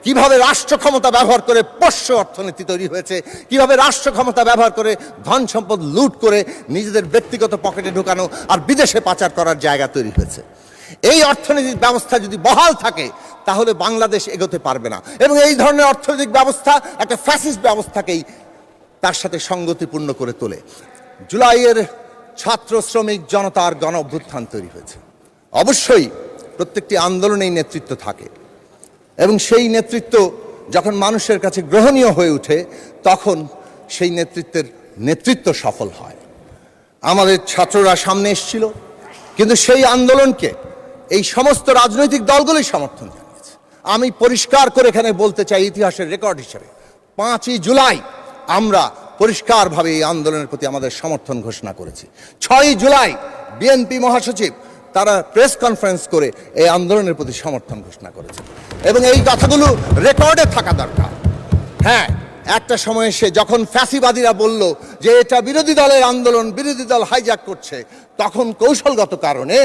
কিভাবে রাষ্ট্র ক্ষমতা ব্যবহার করে পোষ্য অর্থনীতি তৈরি হয়েছে, কিভাবে রাষ্ট্র ক্ষমতা ব্যবহার করে ধন সম্পদ লুট করে নিজেদের ব্যক্তিগত পকেটে ঢোকানো আর বিদেশে পাচার করার জায়গা তৈরি হয়েছে। এই অর্থনৈতিক ব্যবস্থা যদি বহাল থাকে তাহলে বাংলাদেশ এগোতে পারবে না, এবং এই ধরনের অর্থনৈতিক ব্যবস্থা একটা ফ্যাসিস্ট ব্যবস্থাকেই তার সাথে সঙ্গতিপূর্ণ করে তোলে। জুলাইয়ের ছাত্র শ্রমিক জনতার গণ অভ্যুত্থান তৈরি হয়েছে। অবশ্যই প্রত্যেকটি আন্দোলনেই নেতৃত্ব থাকে, এবং সেই নেতৃত্ব যখন মানুষের কাছে গ্রহণীয় হয়ে ওঠে তখন সেই নেতৃত্ব সফল হয়। আমাদের ছাত্ররা সামনে এসেছিল, কিন্তু সেই আন্দোলনকে এই সমস্ত রাজনৈতিক দলগুলোই সমর্থন জানিয়েছে। আমি পরিষ্কার করে এখানে বলতে চাই, ইতিহাসের রেকর্ড হিসেবে 5ই জুলাই আমরা পরিষ্কারভাবে এই আন্দোলনের প্রতি আমাদের সমর্থন ঘোষণা করেছি। 6ই জুলাই বিএনপি মহাসচিব তারা প্রেস কনফারেন্স করে এই আন্দোলনের প্রতি সমর্থন ঘোষণা করেছে, এবং এই কথাগুলো রেকর্ডে থাকা দরকার। হ্যাঁ, একটা সময় এসে যখন ফ্যাসিবাদীরা বলল যে এটা বিরোধী দলের আন্দোলন, বিরোধী দল হাইজ্যাক করছে, তখন কৌশলগত কারণে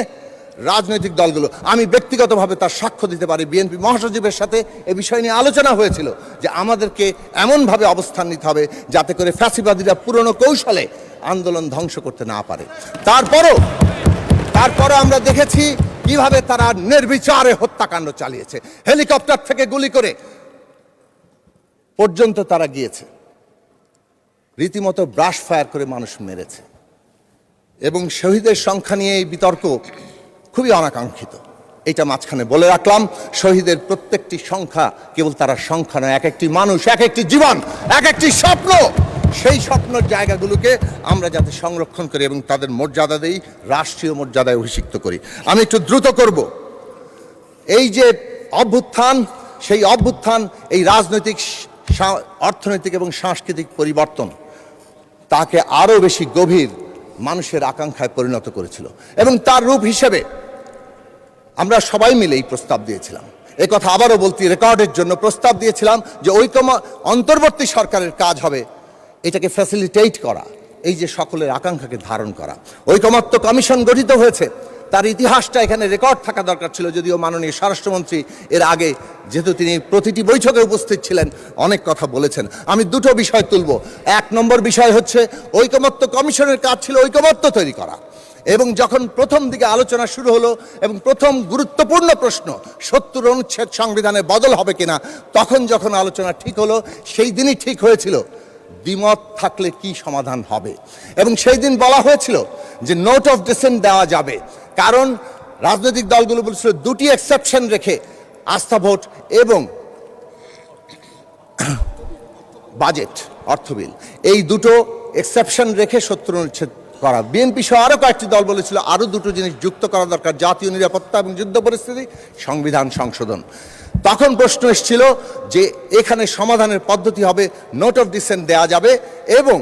রাজনৈতিক দলগুলো, আমি ব্যক্তিগতভাবে তার সাক্ষ্য দিতে পারি, বিএনপি মহাসচিবের সাথে এ বিষয় নিয়ে আলোচনা হয়েছিল যে আমাদেরকে এমনভাবে অবস্থান নিতে হবে যাতে করে ফ্যাসিবাদীরা পুরনো কৌশলে আন্দোলন ধ্বংস করতে না পারে। তারপরও আমরা দেখেছি কিভাবে তারা নির্বিচারে হত্যাকাণ্ড চালিয়েছে, হেলিকপ্টার থেকে গুলি করে পর্যন্ত তারা গিয়েছে, রীতিমতো ব্রাশ ফায়ার করে মানুষ মেরেছে। এবং শহীদের সংখ্যা নিয়ে এই বিতর্ক খুবই অনাকাঙ্ক্ষিত, এটা মাঝখানে বলে রাখলাম। শহীদের প্রত্যেকটি সংখ্যা কেবল তারা সংখ্যা নয়, এক একটি মানুষ, এক একটি জীবন, এক একটি স্বপ্ন। সেই স্বপ্নের জায়গাগুলোকে আমরা যাতে সংরক্ষণ করি এবং তাদের মর্যাদা দেই, রাষ্ট্রীয় মর্যাদায় অভিষিক্ত করি। আমি একটু দ্রুত করব। এই যে অভ্যুত্থান, সেই অভ্যুত্থান এই রাজনৈতিক, অর্থনৈতিক এবং সাংস্কৃতিক পরিবর্তন তাকে আরও বেশি গভীর মানুষের আকাঙ্ক্ষায় পরিণত করেছিল, এবং তার রূপ হিসেবে আমরা সবাই মিলে এই প্রস্তাব দিয়েছিলাম। এ কথা আবারও বলতে, রেকর্ডের জন্য প্রস্তাব দিয়েছিলাম যে অন্তর্বর্তী সরকারের কাজ হবে এটাকে ফ্যাসিলিটেট করা, এই যে সকলের আকাঙ্ক্ষাকে ধারণ করা। ঐকমত্য কমিশন গঠিত হয়েছে, তার ইতিহাসটা এখানে রেকর্ড থাকা দরকার ছিল, যদিও মাননীয় স্বরাষ্ট্রমন্ত্রী এর আগে, যেহেতু তিনি প্রতিটি বৈঠকে উপস্থিত ছিলেন, অনেক কথা বলেছেন। আমি দুটো বিষয় তুলব। 1 নম্বর বিষয় হচ্ছে ঐকমত্য কমিশনের কাজ ছিল ঐকমত্য তৈরি করা, এবং যখন প্রথম দিকে আলোচনা শুরু হলো এবং প্রথম গুরুত্বপূর্ণ প্রশ্ন 70 অনুচ্ছেদ সংবিধানে বদল হবে কিনা, তখন যখন আলোচনা ঠিক হলো, সেই দিনই ঠিক হয়েছিল দ্বিমত থাকলে কি সমাধান হবে, এবং সেই দিন বলা হয়েছিল যে নোট অফ ডিসেন্ট দেওয়া যাবে, কারণ রাজনৈতিক দলগুলো বলছিল 2টি এক্সেপশন রেখে আস্থা ভোট এবং বাজেট, অর্থ বিল, এই দুটো এক্সেপশন রেখে 70 অনুচ্ছেদ করা। বিএনপি সহ আরও কয়েকটি দল বলেছিল আরও দুটো জিনিস যুক্ত করা দরকার, জাতীয় নিরাপত্তা এবং যুদ্ধ পরিস্থিতি, সংবিধান সংশোধন। তখন প্রশ্ন এসেছিল যে এখানে সমাধানের পদ্ধতি হবে নোট অফ ডিসেন্ট দেওয়া যাবে, এবং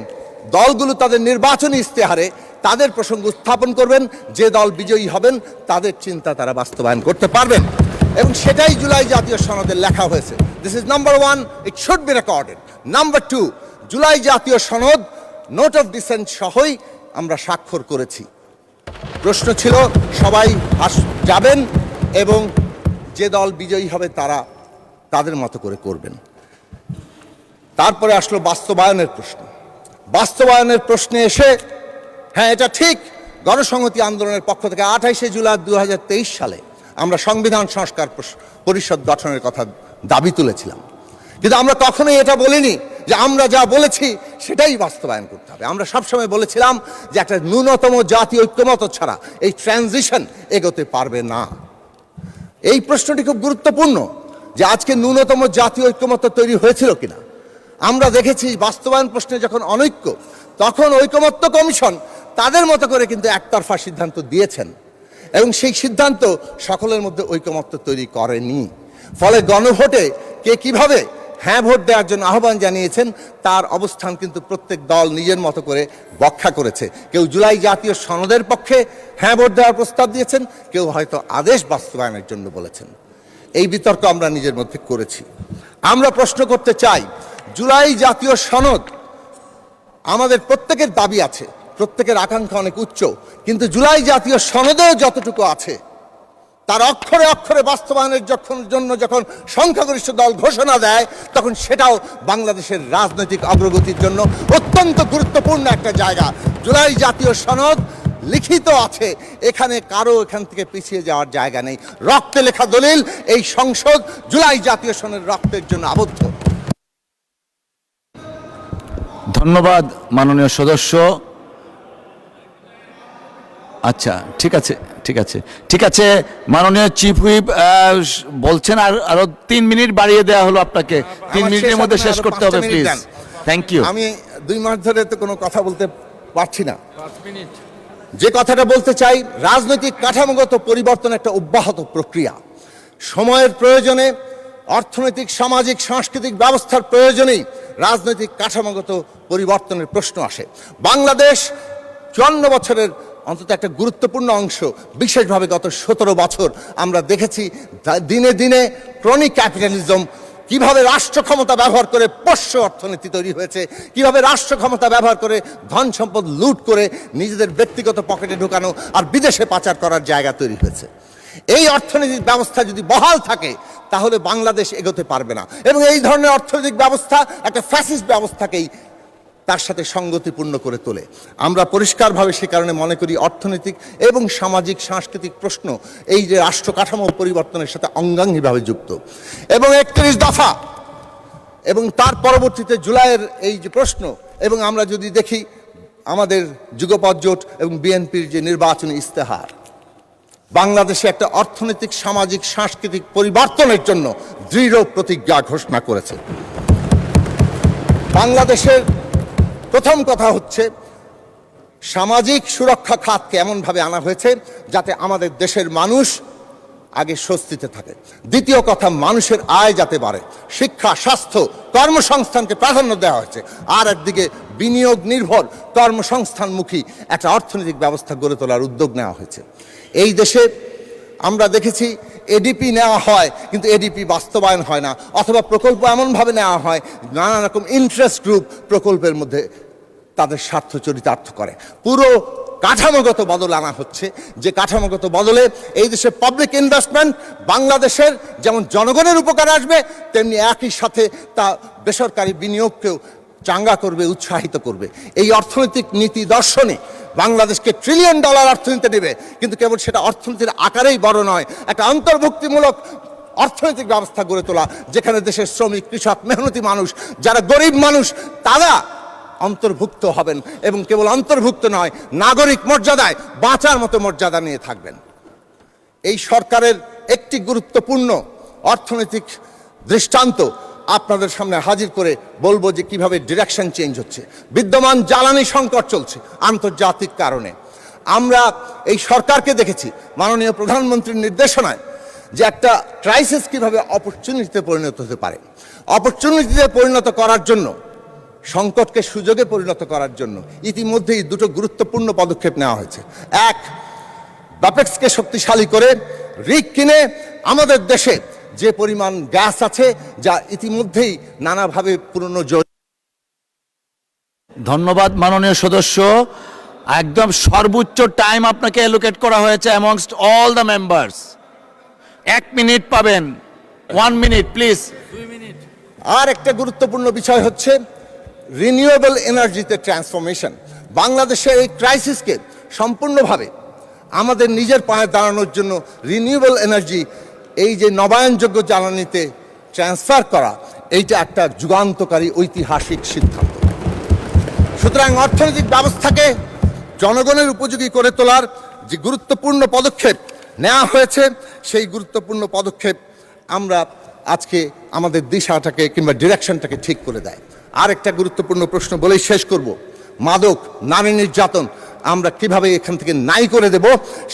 দলগুলো তাদের নির্বাচনী ইস্তেহারে তাদের প্রসঙ্গ উত্থাপন করবেন, যে দল বিজয়ী হবেন তাদের চিন্তা তারা বাস্তবায়ন করতে পারবেন, এবং সেটাই জুলাই জাতীয় সনদে লেখা হয়েছে। This is number 1, it should be recorded. Number 2, July জাতীয় সনদ নোট অফ ডিসেন্ট সহই আমরা স্বাক্ষর করেছি। প্রশ্ন ছিল সবাই যাবেন এবং যে দল বিজয়ী হবে তারা তাদের মতো করে করবেন। তারপরে আসলো বাস্তবায়নের প্রশ্ন। বাস্তবায়নের প্রশ্নে এসে, হ্যাঁ এটা ঠিক, গণসংহতি আন্দোলনের পক্ষ থেকে 28শে জুলাই 2023 সালে আমরা সংবিধান সংস্কার পরিষদ গঠনের কথা দাবি তুলেছিলাম, কিন্তু আমরা কখনোই এটা বলিনি যে আমরা যা বলেছি সেটাই বাস্তবায়ন করতে হবে। আমরা সবসময় বলেছিলাম যে একটা ন্যূনতম জাতীয় ঐক্যমত্য ছাড়া এই ট্রানজিশন এগোতে পারবে না। এই প্রশ্নটি খুব গুরুত্বপূর্ণ যে আজকে ন্যূনতম জাতীয় ঐক্যমত্য তৈরি হয়েছিল কিনা। আমরা দেখেছি বাস্তবায়ন প্রশ্নে যখন অনৈক্য, তখন ঐকমত্য কমিশন তাদের মতো করে কিন্তু একতরফা সিদ্ধান্ত দিয়েছেন, এবং সেই সিদ্ধান্ত সকলের মধ্যে ঐকমত্য তৈরি করেনি। ফলে গণভোটে কে কিভাবে হ্যাঁ ভোট দেওয়ার জন্য আহ্বান জানিয়েছেন তার অবস্থান কিন্তু প্রত্যেক দল নিজের মতো করে ব্যাখ্যা করেছে। কেউ জুলাই জাতীয় সনদের পক্ষে হ্যাঁ ভোট দেওয়ার প্রস্তাব দিয়েছেন, কেউ হয়তো আদেশ বাস্তবায়নের জন্য বলেছেন। এই বিতর্ক আমরা নিজের মধ্যে করেছি। আমরা প্রশ্ন করতে চাই, জুলাই জাতীয় সনদ আমাদের প্রত্যেকের দাবি আছে, প্রত্যেকের আকাঙ্ক্ষা অনেক উচ্চ, কিন্তু জুলাই জাতীয় সনদেও যতটুকু আছে তার অক্ষরে অক্ষরে বাস্তবায়নের জন্য যখন সংখ্যাগরিষ্ঠ দল ঘোষণা দেয়, তখন সেটাও বাংলাদেশের রাজনৈতিক অগ্রগতির জন্য অত্যন্ত গুরুত্বপূর্ণ একটা জায়গা। জুলাই জাতীয় সনদ লিখিত আছে, এখানে কারো এখান থেকে পিছিয়ে যাওয়ার জায়গা নেই। রক্তে লেখা দলিল, এই সংসদ জুলাই জাতীয় সনদের রক্তের জন্য আবদ্ধ। ধন্যবাদ মাননীয় সদস্য। আচ্ছা, ঠিক আছে মাননীয় চিফ হুইপ বলছেন আরো 3 মিনিট বাড়িয়ে দেওয়া হলো আপনাকে। 3 মিনিটের মধ্যে শেষ করতে হবে প্লিজ। Thank you. আমি 2 মাস ধরে তো কোনো কথা বলতে পারছি না। যে কথাটা বলতে চাই, রাজনৈতিক কাঠামোগত পরিবর্তন একটা অব্যাহত প্রক্রিয়া। সময়ের প্রয়োজনে, অর্থনৈতিক, সামাজিক, সাংস্কৃতিক ব্যবস্থার প্রয়োজনেই রাজনৈতিক কাঠামোগত পরিবর্তনের প্রশ্ন আসে। বাংলাদেশ 54 বছরের অন্তত একটা গুরুত্বপূর্ণ অংশ, বিশেষভাবে গত 17 বছর আমরা দেখেছি দিনে দিনে ক্রনিক ক্যাপিটালিজম, কিভাবে রাষ্ট্র ক্ষমতা ব্যবহার করে পোষ্য অর্থনীতি তৈরি হয়েছে, কিভাবে রাষ্ট্র ক্ষমতা ব্যবহার করে ধন সম্পদ লুট করে নিজেদের ব্যক্তিগত পকেটে ঢোকানো আর বিদেশে পাচার করার জায়গা তৈরি হয়েছে। এই অর্থনৈতিক ব্যবস্থা যদি বহাল থাকে তাহলে বাংলাদেশ এগোতে পারবে না, এবং এই ধরনের অর্থনৈতিক ব্যবস্থা একটা ফ্যাসিস্ট ব্যবস্থাকেই তার সাথে সঙ্গতিপূর্ণ করে তোলে। আমরা পরিষ্কারভাবে সে কারণে মনে করি অর্থনৈতিক এবং সামাজিক সাংস্কৃতিক প্রশ্ন এই যে রাষ্ট্র কাঠামো পরিবর্তনের সাথে অঙ্গাঙ্গিভাবে যুক্ত। এবং 31 দফা এবং তার পরবর্তীতে জুলাইয়ের এই যে প্রশ্ন, এবং আমরা যদি দেখি আমাদের যুগপৎ জোট এবং বিএনপির যে নির্বাচনী ইস্তেহার, বাংলাদেশে একটা অর্থনৈতিক, সামাজিক, সাংস্কৃতিক পরিবর্তনের জন্য দৃঢ় প্রতিজ্ঞা ঘোষণা করেছে। বাংলাদেশের প্রথম কথা হচ্ছে সামাজিক সুরক্ষা খাতকে এমনভাবে আনা হয়েছে যাতে আমাদের দেশের মানুষ আগে স্বস্তিতে থাকে। দ্বিতীয় কথা, মানুষের আয় যাতে বাড়ে, শিক্ষা, স্বাস্থ্য, কর্মসংস্থানকে প্রাধান্য দেওয়া হয়েছে। আর একদিকে বিনিয়োগ নির্ভর কর্মসংস্থানমুখী একটা অর্থনৈতিক ব্যবস্থা গড়ে তোলার উদ্যোগ নেওয়া হয়েছে। এই দেশে আমরা দেখেছি এডিপি নেওয়া হয় কিন্তু এডিপি বাস্তবায়ন হয় না, অথবা প্রকল্প এমনভাবে নেওয়া হয় নানা রকম ইন্টারেস্ট গ্রুপ প্রকল্পের মধ্যে তাদের স্বার্থ চরিতার্থ করে। পুরো কাঠামোগত বদল আনা হচ্ছে, যে কাঠামোগত বদলে এই দেশে পাবলিক ইনভেস্টমেন্ট বাংলাদেশের যেমন জনগণের উপকার আসবে, তেমনি একই সাথে তা বেসরকারি বিনিয়োগকেও চাঙ্গা করবে, উৎসাহিত করবে। এই অর্থনৈতিক নীতি দর্শনে বাংলাদেশকে $1 ট্রিলিয়ন অর্থনীতি নেবে, কিন্তু কেবল সেটা অর্থনীতির আকারেই বড় নয়, একটা অন্তর্ভুক্তিমূলক অর্থনৈতিক ব্যবস্থা গড়ে তোলা, যেখানে দেশের শ্রমিক, কৃষক, মেহনতি মানুষ, যারা গরিব মানুষ, তারা অন্তর্ভুক্ত হবেন, এবং কেবল অন্তর্ভুক্ত নয়, নাগরিক মর্যাদায় বাঁচার মতো মর্যাদা নিয়ে থাকবেন। এই সরকারের একটি গুরুত্বপূর্ণ অর্থনৈতিক দৃষ্টান্ত আপনাদের সামনে হাজির করে বলবো যে কিভাবে ডিরেকশন চেঞ্জ হচ্ছে। বিদ্যমান জ্বালানি সংকট চলছে আন্তর্জাতিক কারণে। আমরা এই সরকারকে দেখেছি মাননীয় প্রধানমন্ত্রীর নির্দেশনায় যে একটা ক্রাইসিস কিভাবে অপরচুনিটিতে পরিণত হতে পারে। অপরচুনিটিতে পরিণত করার জন্য, সংকটকে সুযোগে পরিণত করার জন্য ইতিমধ্যেই 2টো গুরুত্বপূর্ণ পদক্ষেপ নেওয়া হয়েছে। এক, ব্যাপেক্সকে শক্তিশালী করে রিগ কিনে আমাদের দেশে যে পরিমাণ গ্যাস আছে, যা ইতিমধ্যেই নানাভাবে পুরনো। ধন্যবাদ মাননীয় সদস্য। একদম সর্বোচ্চ টাইম আপনাকে অ্যালোকেট করা হয়েছে amongst all the members. 1 minute পাবেন। 1 মিনিট প্লিজ। 2 মিনিট। আর একটা গুরুত্বপূর্ণ বিষয় হচ্ছে রিনিউয়েবল এনার্জিতে ট্রান্সফরমেশন। বাংলাদেশের এই ক্রাইসিসকে সম্পূর্ণভাবে আমাদের নিজের পায়ে দাঁড়ানোর জন্য রিনিউয়েবল এনার্জি, এই যে নবায়নযোগ্য জ্বালানিতে ট্রান্সফার করা, এইটা একটা যুগান্তকারী ঐতিহাসিক সিদ্ধান্ত। সুতরাং অর্থনৈতিক ব্যবস্থাকে জনগণের উপযোগী করে তোলার যে গুরুত্বপূর্ণ পদক্ষেপ নেওয়া হয়েছে, সেই গুরুত্বপূর্ণ পদক্ষেপ আমরা আজকে আমাদের দিশাটাকে কিংবা ডিরেকশনটাকে ঠিক করে দেয়। আর একটা গুরুত্বপূর্ণ প্রশ্ন বলেই শেষ করব, মাদক, নারী নির্যাতন আমরা কিভাবে এখান থেকে নাই করে দেব,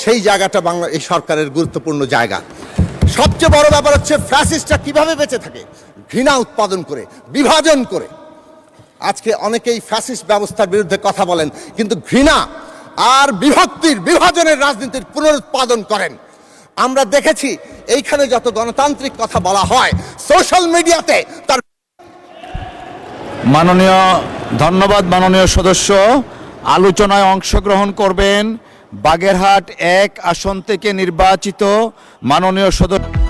সেই জায়গাটা বাংলা এই সরকারের গুরুত্বপূর্ণ জায়গা। সবচেয়ে বড় ব্যাপার হচ্ছে ফ্যাসিস্টরা কিভাবে বেঁচে থাকে, ঘৃণা উৎপাদন করে, বিভাজন করে। আজকে অনেকেই ফ্যাসিস্ট ব্যবস্থার বিরুদ্ধে কথা বলেন, কিন্তু ঘৃণা আর বিভাজনের রাজনীতির পুনরুৎপাদন করেন। আমরা দেখেছি এইখানে যত গণতান্ত্রিক কথা বলা হয়, সোশ্যাল মিডিয়াতে তার। ধন্যবাদ মাননীয় সদস্য। আলোচনায় অংশগ্রহণ করবেন বাগেরহাট 1 আসন থেকে নির্বাচিত মাননীয় সদস্য